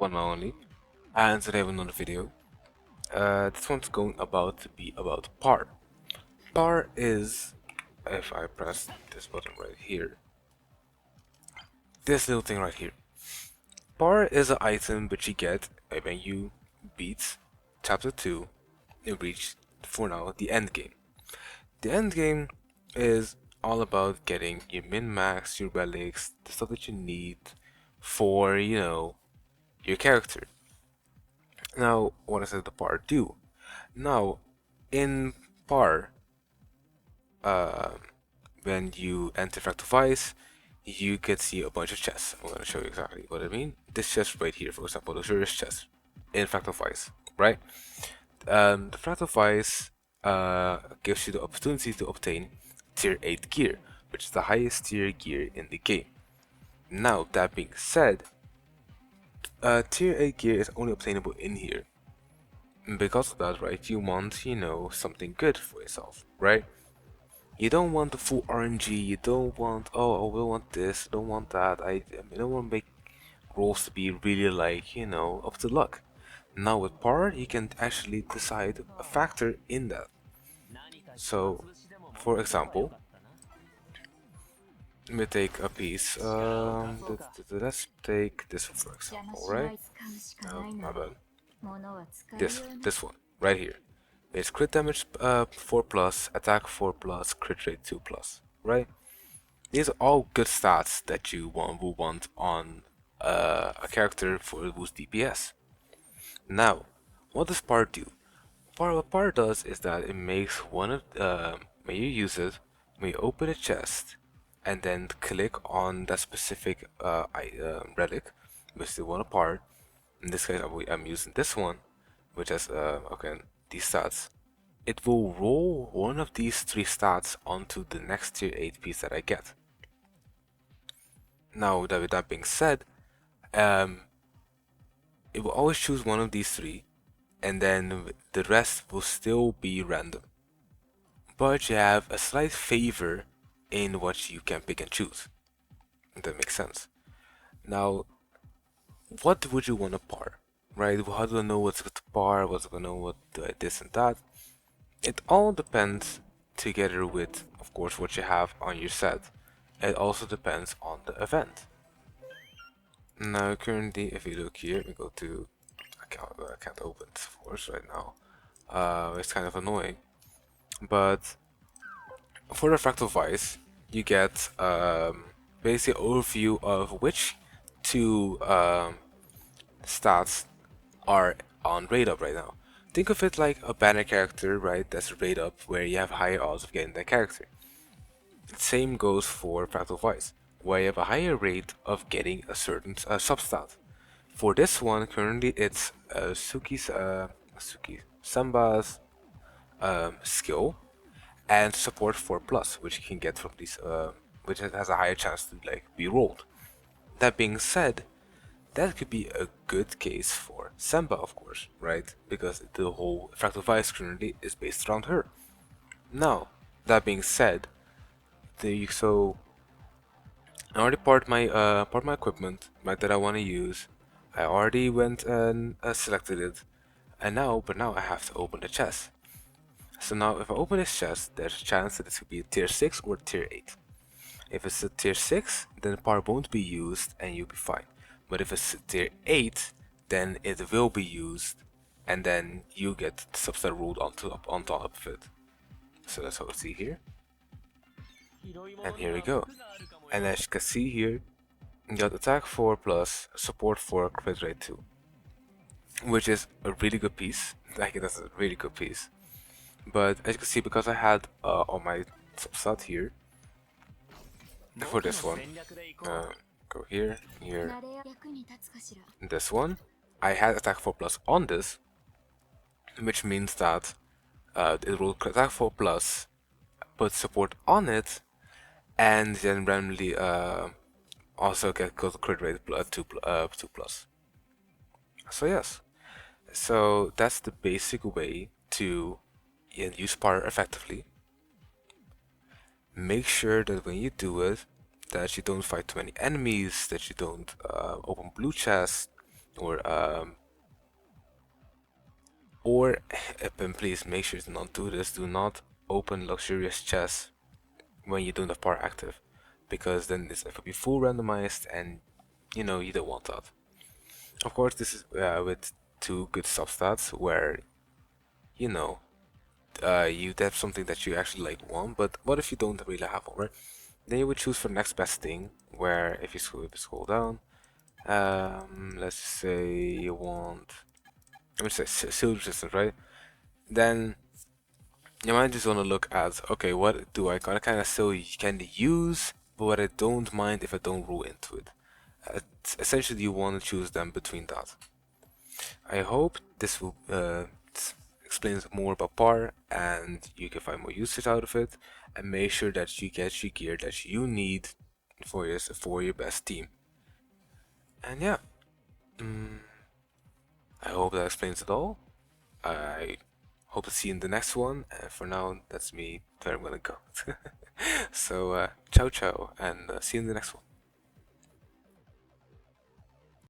one and only, and today I have another video. This one's going about to be about par. Par is, if I press this button right here, this little thing right here. Par is an item which you get when you beat chapter 2 and reach, for now, the end game. The end game is all about getting your min-max, your relics, the stuff that you need for, your character. Now, what does the par do? Now, in par, uh, when you enter Fractal Vice, you can see a bunch of chests. I'm going to show you exactly what I mean. This chest right here, for example, the Luxurious chest in Fractal Vice, right? The Fractal Vice gives you the opportunity to obtain Tier 8 gear, which is the highest tier gear in the game. Now, that being said, Tier 8 gear is only obtainable in here. Because of that, right, you want, something good for yourself, right? You don't want the full RNG, you don't want, oh, we want this, don't want that, I don't want to make rolls to be really like, up to luck. Now with par, you can actually decide a factor in that. So, for example, let me take a piece, let's take this one for example, right? My bad. This one, right here. It's crit damage 4 plus, attack 4 plus, crit rate 2 plus, right? These are all good stats that you will want on a character for boost DPS. Now, what does PAR do? What PAR does is that it makes one of when you use it, when you open a chest and then click on that specific relic, which you want to PAR. In this case, I'm using this one, which has these stats. It will roll one of these 3 stats onto the next tier 8 piece that I get. Now, with that being said, it will always choose one of these 3, and then the rest will still be random. But you have a slight favor in what you can pick and choose. If that makes sense. Now, what would you want to par? Right? How do I know what's to par? What's going to know what this and that? It all depends together with, of course, what you have on your set. It also depends on the event. Now, currently, if you look here, we go to, I can't open this, of course, right now. It's kind of annoying. But for the Fractal Vice, you get basically an overview of which 2 stats are on rate up right now. Think of it like a banner character, right? That's rate up, where you have higher odds of getting that character. The same goes for Fractal Vice, where you have a higher rate of getting a certain substat. For this one, currently it's Suki Samba's skill and support 4 plus, which you can get from these, which has a higher chance to be rolled. That being said, that could be a good case for Samba, of course, right? Because the whole Fractal Vice currently is based around her. Now, that being said, so I already part my equipment, right, that I want to use. I already went and selected it, and but now I have to open the chest. So now, if I open this chest, there's a chance that this could be a tier 6 or tier 8. If it's a tier 6, then the power won't be used and you'll be fine. But if it's a tier 8, then it will be used, and then you get the subset ruled on top of it. So that's what we see here. And here we go. And as you can see here, you got attack 4 plus support 4, crit rate 2. Which is a really good piece. I think that's a really good piece. But as you can see, because I had on my substat here, for this one, go here, this one, I had attack 4 plus on this, which means that it will attack 4 plus, put support on it, and then randomly also get crit rate 2 plus. So yes, so that's the basic way to use par effectively. Make sure that when you do it, that you don't fight too many enemies, that you don't open blue chests, or or and please make sure to not do this. Do not open luxurious chests when you don't have power active, because then it will be full randomized, and you don't want that. Of course, this is with two good substats where you know you have something that you actually like want. But what if you don't really have one, right? Then you would choose for the next best thing, where if you scroll down, let's say you want, let me say silver resistance, right? Then you might just want to look at, okay, what do I kind of still can use, but what I don't mind if I don't roll into it. Essentially, you want to choose them between that. I hope this will explains more about PAR, and you can find more usage out of it, and make sure that you get your gear that you need for your best team. And yeah, I hope that explains it all. I hope to see you in the next one. And for now, that's me. Where I'm gonna go. So, ciao ciao, and see you in the next one.